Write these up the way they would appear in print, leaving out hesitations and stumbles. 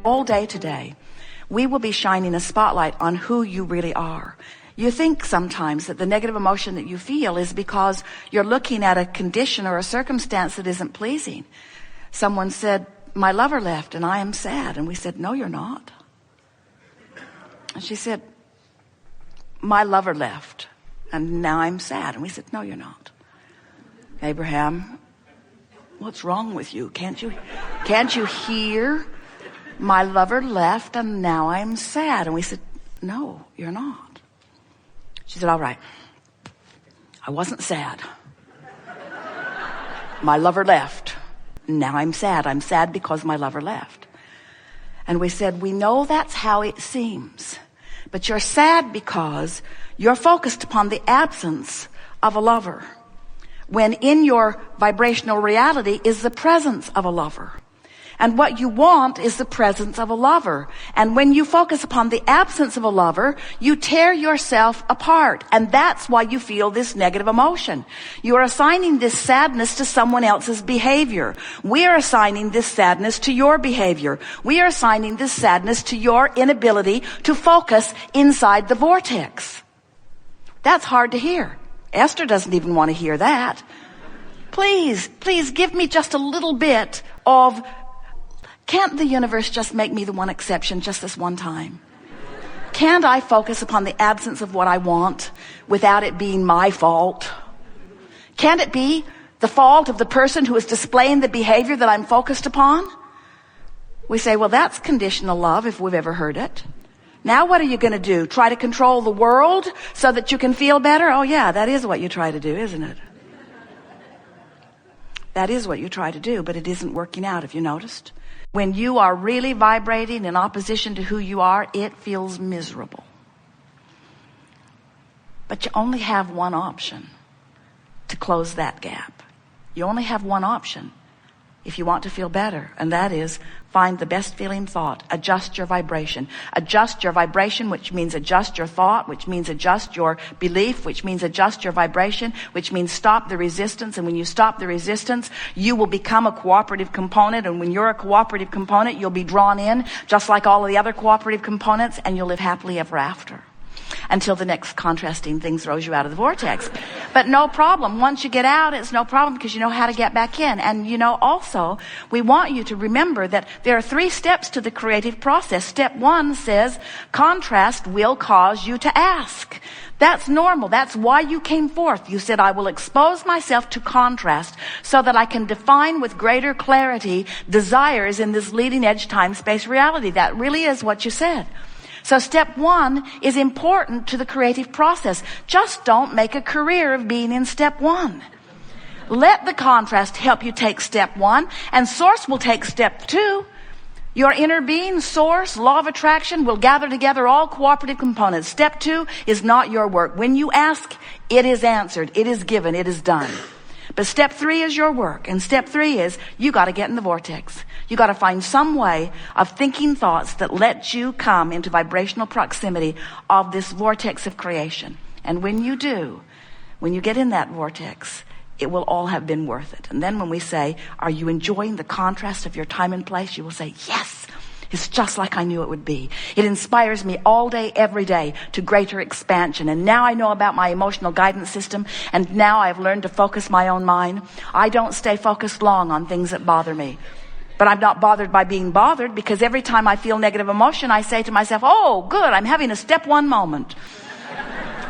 All day today, we will be shining a spotlight on who you really are. You think sometimes that the negative emotion that you feel is because you're looking at a condition or a circumstance that isn't pleasing. Someone said, my lover left and I am sad. And we said, no, you're not. And she said, my lover left and now I'm sad. And we said, no, you're not. Abraham, what's wrong with you? Can't you hear? My lover left and now I'm sad. And we said, no, you're not. She said, all right. I wasn't sad. My lover left. Now I'm sad. I'm sad because my lover left. And we said, we know that's how it seems. But you're sad because you're focused upon the absence of a lover, when in your vibrational reality is the presence of a lover. And what you want is the presence of a lover. And when you focus upon the absence of a lover, you tear yourself apart. And that's why you feel this negative emotion. You are assigning this sadness to someone else's behavior. We are assigning this sadness to your behavior. We are assigning this sadness to your inability to focus inside the vortex. That's hard to hear. Esther doesn't even want to hear that. Please give me just a little bit of, can't the universe just make me the one exception just this one time? Can't I focus upon the absence of what I want without it being my fault? Can't it be the fault of the person who is displaying the behavior that I'm focused upon? We say, well, that's conditional love if we've ever heard it. Now what are you going to do? Try to control the world so that you can feel better? Oh yeah, that is what you try to do, isn't it? That is what you try to do, but it isn't working out, have you noticed? When you are really vibrating in opposition to who you are, it feels miserable. But you only have one option to close that gap. You only have one option if you want to feel better, and that is find the best feeling thought. Adjust your vibration. Adjust your vibration, which means adjust your thought, which means adjust your belief, which means adjust your vibration, which means stop the resistance. And when you stop the resistance, you will become a cooperative component. And when you're a cooperative component, you'll be drawn in just like all of the other cooperative components, and you'll live happily ever after. Until the next contrasting thing throws you out of the vortex. But no problem. Once you get out, it's no problem because you know how to get back in. And you know, also, we want you to remember that there are 3 steps to the creative process. Step 1 says, contrast will cause you to ask. That's normal. That's why you came forth. You said, I will expose myself to contrast so that I can define with greater clarity desires in this leading edge time-space reality. That really is what you said. So step 1 is important to the creative process. Just don't make a career of being in step 1. Let the contrast help you take step 1, and source will take step 2. Your inner being, source, law of attraction will gather together all cooperative components. Step 2 is not your work. When you ask, it is answered, it is given, it is done. But step 3 is your work. And step 3 is you got to get in the vortex. You got to find some way of thinking thoughts that let you come into vibrational proximity of this vortex of creation. And when you do, when you get in that vortex, it will all have been worth it. And then when we say, are you enjoying the contrast of your time and place? You will say, yes. It's just like I knew it would be. It inspires me all day, every day to greater expansion. And now I know about my emotional guidance system, and now I've learned to focus my own mind. I don't stay focused long on things that bother me. But I'm not bothered by being bothered, because every time I feel negative emotion, I say to myself, oh, good, I'm having a step 1 moment.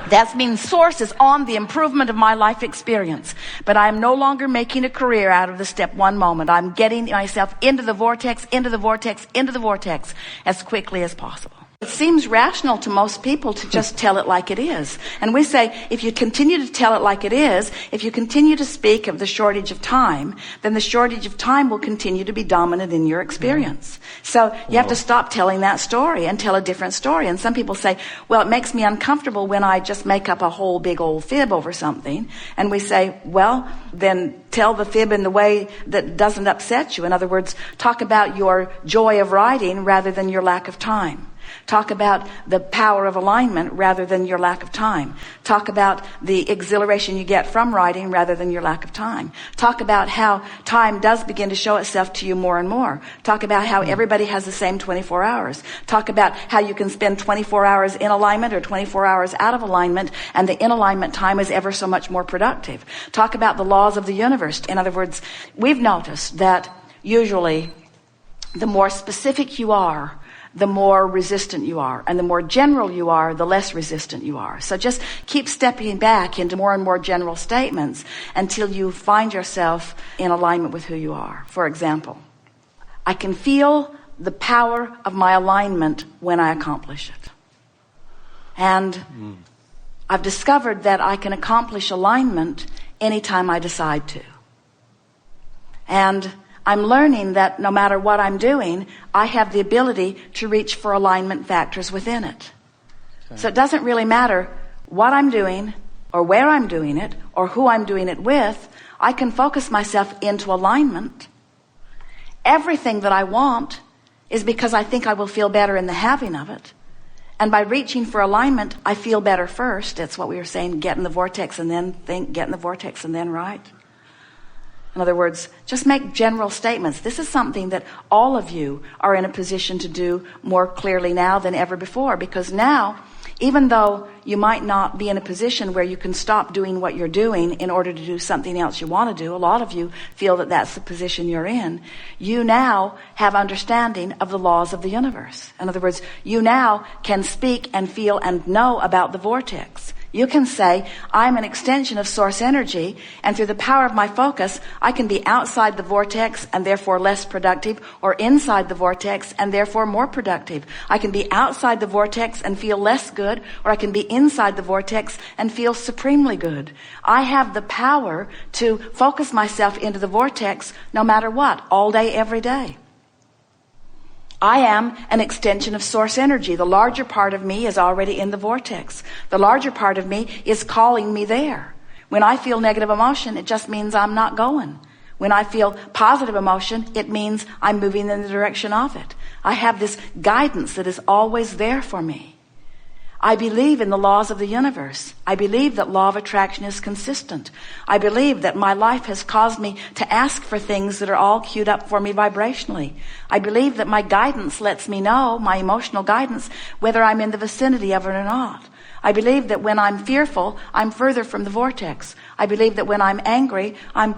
That means source is on the improvement of my life experience. But I am no longer making a career out of the step 1 moment. I'm getting myself into the vortex, into the vortex, into the vortex as quickly as possible. It seems rational to most people to just tell it like it is. And we say, if you continue to tell it like it is, if you continue to speak of the shortage of time, then the shortage of time will continue to be dominant in your experience. So you have to stop telling that story and tell a different story. And some people say, well, it makes me uncomfortable when I just make up a whole big old fib over something. And we say, well, then tell the fib in the way that doesn't upset you. In other words, talk about your joy of writing rather than your lack of time. Talk about the power of alignment rather than your lack of time. Talk about the exhilaration you get from writing rather than your lack of time. Talk about how time does begin to show itself to you more and more. Talk about how everybody has the same 24 hours. Talk about how you can spend 24 hours in alignment or 24 hours out of alignment, and the in alignment time is ever so much more productive. Talk about the laws of the universe. In other words, we've noticed that usually the more specific you are, the more resistant you are. And the more general you are, the less resistant you are. So just keep stepping back into more and more general statements until you find yourself in alignment with who you are. For example, I can feel the power of my alignment when I accomplish it. And I've discovered that I can accomplish alignment anytime I decide to. And I'm learning that no matter what I'm doing, I have the ability to reach for alignment factors within it. Okay. So it doesn't really matter what I'm doing or where I'm doing it or who I'm doing it with. I can focus myself into alignment. Everything that I want is because I think I will feel better in the having of it. And by reaching for alignment, I feel better first. That's what we were saying, get in the vortex and then think, get in the vortex and then write. In other words, just make general statements. This is something that all of you are in a position to do more clearly now than ever before, because now, even though you might not be in a position where you can stop doing what you're doing in order to do something else you want to do, a lot of you feel that that's the position you're in. You now have understanding of the laws of the universe. In other words, you now can speak and feel and know about the vortex. You can say, I'm an extension of source energy, and through the power of my focus, I can be outside the vortex and therefore less productive, or inside the vortex and therefore more productive. I can be outside the vortex and feel less good, or I can be inside the vortex and feel supremely good. I have the power to focus myself into the vortex no matter what, all day, every day. I am an extension of source energy. The larger part of me is already in the vortex. The larger part of me is calling me there. When I feel negative emotion, it just means I'm not going. When I feel positive emotion, it means I'm moving in the direction of it. I have this guidance that is always there for me. I believe in the laws of the universe. I believe that law of attraction is consistent. I believe that my life has caused me to ask for things that are all queued up for me vibrationally. I believe that my guidance lets me know, my emotional guidance, whether I'm in the vicinity of it or not. I believe that when I'm fearful, I'm further from the vortex. I believe that when I'm angry, I'm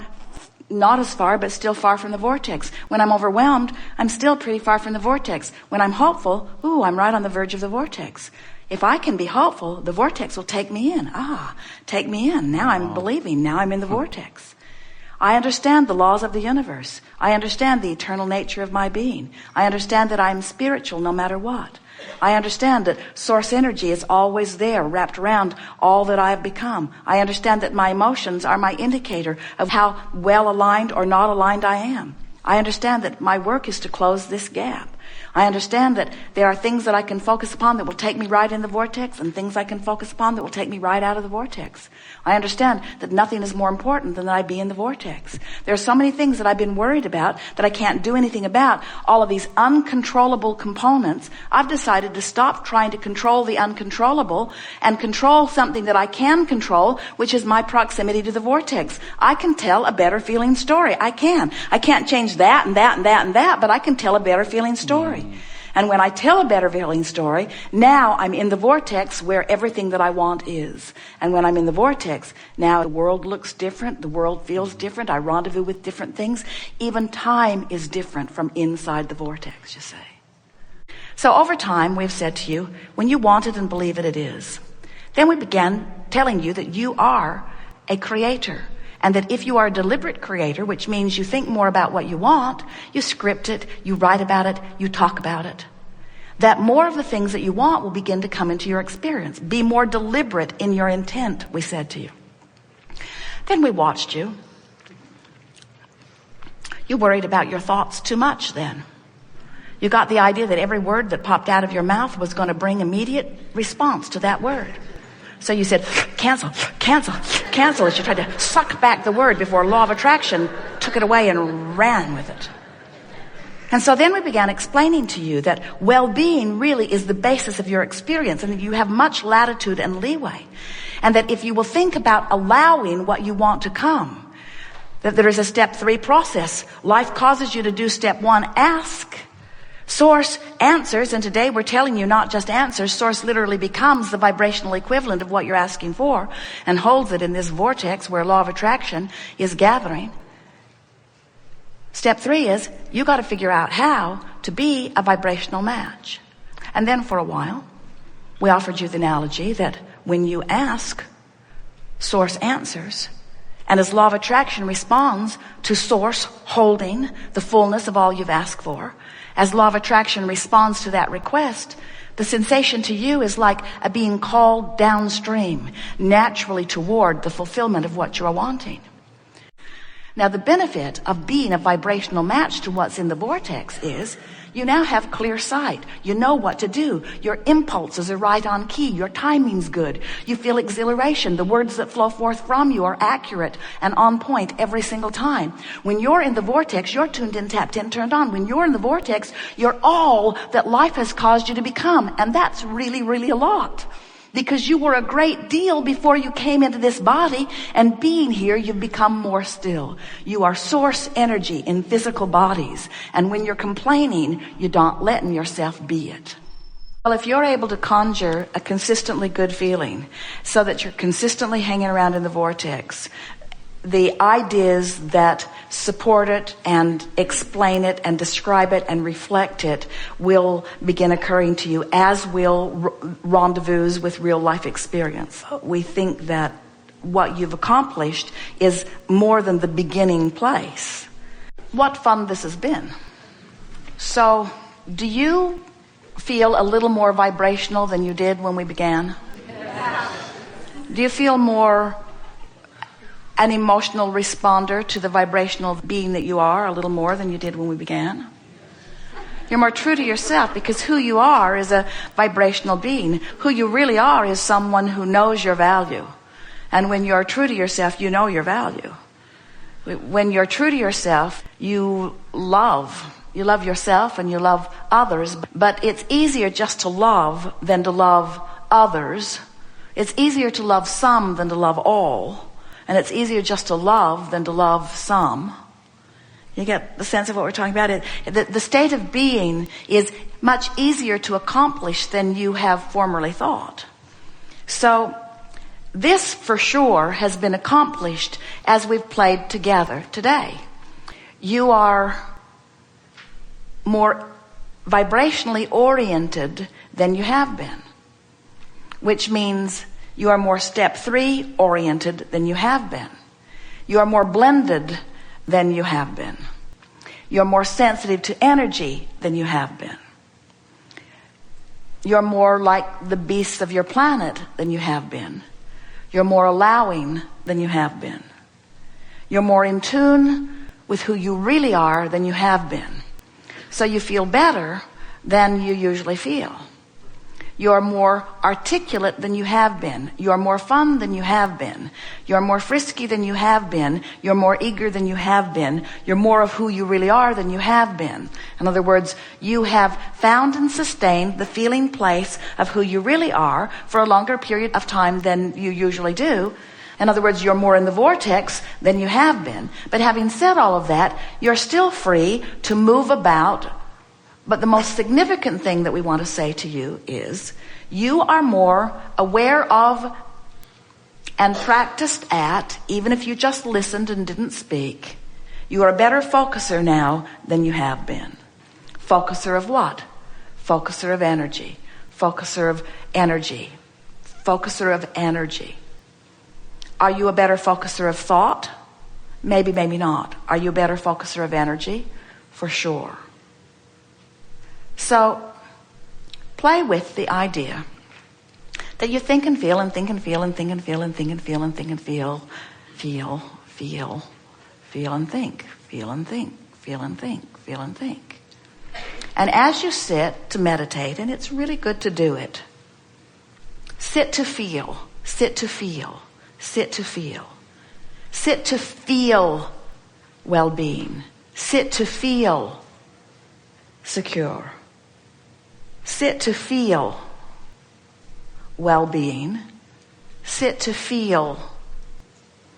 not as far, but still far from the vortex. When I'm overwhelmed, I'm still pretty far from the vortex. When I'm hopeful, I'm right on the verge of the vortex. If I can be hopeful, the vortex will take me in. Take me in. Now I'm believing. Now I'm in the vortex. I understand the laws of the universe. I understand the eternal nature of my being. I understand that I'm spiritual no matter what. I understand that source energy is always there, wrapped around all that I have become. I understand that my emotions are my indicator of how well aligned or not aligned I am. I understand that my work is to close this gap. I understand that there are things that I can focus upon that will take me right in the vortex, and things I can focus upon that will take me right out of the vortex. I understand that nothing is more important than that I be in the vortex. There are so many things that I've been worried about that I can't do anything about. All of these uncontrollable components, I've decided to stop trying to control the uncontrollable and control something that I can control, which is my proximity to the vortex. I can tell a better feeling story. I can't change that and that and that and that, but I can tell a better feeling story. And when I tell a better feeling story, now I'm in the vortex where everything that I want is. And when I'm in the vortex, now the world looks different, the world feels different, I rendezvous with different things. Even time is different from inside the vortex, you say. So over time, we've said to you, when you want it and believe it, it is. Then we began telling you that you are a creator. And that if you are a deliberate creator, which means you think more about what you want, you script it, you write about it, you talk about it, that more of the things that you want will begin to come into your experience. Be more deliberate in your intent, we said to you. Then we watched you. You worried about your thoughts too much then. You got the idea that every word that popped out of your mouth was going to bring immediate response to that word. So you said, cancel, cancel, cancel, as you tried to suck back the word before law of attraction took it away and ran with it. And so then we began explaining to you that well-being really is the basis of your experience, and that you have much latitude and leeway. And that if you will think about allowing what you want to come, that there is a step 3 process. Life causes you to do step 1, ask. Source answers, and today we're telling you not just answers. Source literally becomes the vibrational equivalent of what you're asking for and holds it in this vortex where law of attraction is gathering. Step 3 is you got to figure out how to be a vibrational match. And then for a while, we offered you the analogy that when you ask, Source answers. And as law of attraction responds to Source holding the fullness of all you've asked for, as law of attraction responds to that request, the sensation to you is like a being called downstream, naturally toward the fulfillment of what you are wanting. Now, the benefit of being a vibrational match to what's in the vortex is you now have clear sight. You know what to do. Your impulses are right on key. Your timing's good. You feel exhilaration. The words that flow forth from you are accurate and on point every single time. When you're in the vortex, you're tuned in, tapped in, turned on. When you're in the vortex, you're all that life has caused you to become. And that's really, really a lot. Because you were a great deal before you came into this body, and being here, you've become more still. You are source energy in physical bodies, and when you're complaining, you're not letting yourself be it. Well, if you're able to conjure a consistently good feeling so that you're consistently hanging around in the vortex, the ideas that support it and explain it and describe it and reflect it will begin occurring to you, as will rendezvous with real life experience. We think that what you've accomplished is more than the beginning place. What fun this has been. So, do you feel a little more vibrational than you did when we began? Do you feel more an emotional responder to the vibrational being that you are a little more than you did when we began? You're more true to yourself, because who you are is a vibrational being. Who you really are is someone who knows your value. And when you're true to yourself, you know your value. When you're true to yourself, you love yourself and you love others. But it's easier just to love than to love others. It's easier to love some than to love all. And it's easier just to love than to love some. You get the sense of what we're talking about? The state of being is much easier to accomplish than you have formerly thought. So this for sure has been accomplished as we've played together today. You are more vibrationally oriented than you have been, which means you are more step 3 oriented than you have been. You are more blended than you have been. You're more sensitive to energy than you have been. You're more like the beasts of your planet than you have been. You're more allowing than you have been. You're more in tune with who you really are than you have been. So you feel better than you usually feel. You're more articulate than you have been. You're more fun than you have been. You're more frisky than you have been. You're more eager than you have been. You're more of who you really are than you have been. In other words, you have found and sustained the feeling place of who you really are for a longer period of time than you usually do. In other words, you're more in the vortex than you have been. But having said all of that, you're still free to move about. But the most significant thing that we want to say to you is you are more aware of and practiced at, even if you just listened and didn't speak, you are a better focuser now than you have been. Focuser of what? Focuser of energy. Focuser of energy. Focuser of energy. Are you a better focuser of thought? Maybe, maybe not. Are you a better focuser of energy? For sure. So, play with the idea that you think and feel and think and feel and think and feel and think and feel and think and feel and think, feel and think, feel and think, feel and think. And as you sit to meditate, and it's really good to do it, sit to feel, sit to feel, sit to feel, sit to feel well-being, sit to feel secure. Sit to feel well-being. Sit to feel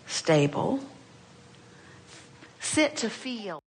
stable. Sit to feel